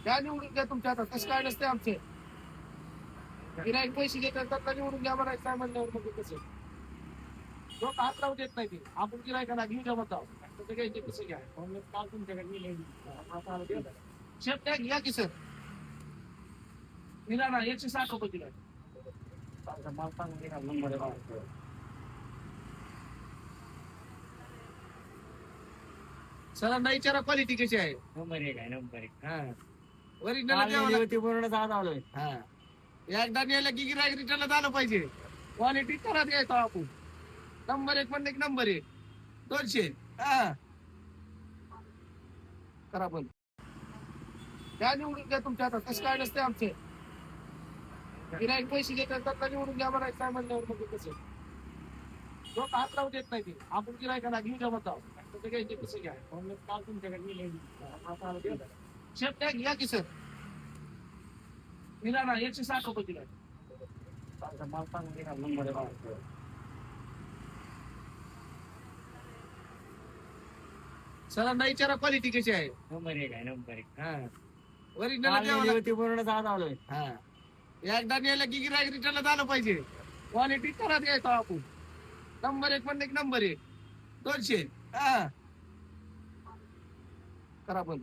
त्या निवडून द्या तुमच्या हातात, कसं काय नसते आमचे गिराईक पैसे घेतात तर निवडून द्या म्हणायचं काय म्हणल्यावर मग कसं लोक हात लावू देत नाही ते आपण गिरायकाला घेऊन द्या म्हणतो तसं घ्यायचे कसं घ्या काल तुमच्याकडे शेत द्या घ्या की सर दिला ना 160 रुपये दिला सरांना विचारा क्वालिटी कशी आहे नंबर एक आहे नंबर एक. हा ओरिजिनल पूर्ण जाणवलंय. हा एकदा नेलं की गिरायक रिटर्नला झालं पाहिजे क्वालिटी करा द्यायचो आपण नंबर 1 म्हणलं की नंबर 1 200 हा करा पण त्या निवडून द्या तुमच्या हातात, कसं काय नसते आमचे गिराईक पैसे घेतात तर निवडून द्या म्हणायचं काय म्हणल्यावर मग कसं लोक हात लावू देत नाही ते आपण गिरायकाला घेऊन द्या म्हणतो तसं घ्यायचे कसं घ्या काल तुमच्याकडे शेत द्या घ्या की सर दिला ना 160 रुपये दिला सरांना विचारा क्वालिटी कशी आहे नंबर एक आहे नंबर एक. हा ओरिजिनल पूर्ण जाणवलंय. हा एकदा नेलं की गिरायक रिटर्नला झालं पाहिजे क्वालिटी करा द्यायचो आपण नंबर 1 म्हणलं की नंबर 1 200 हा करा पण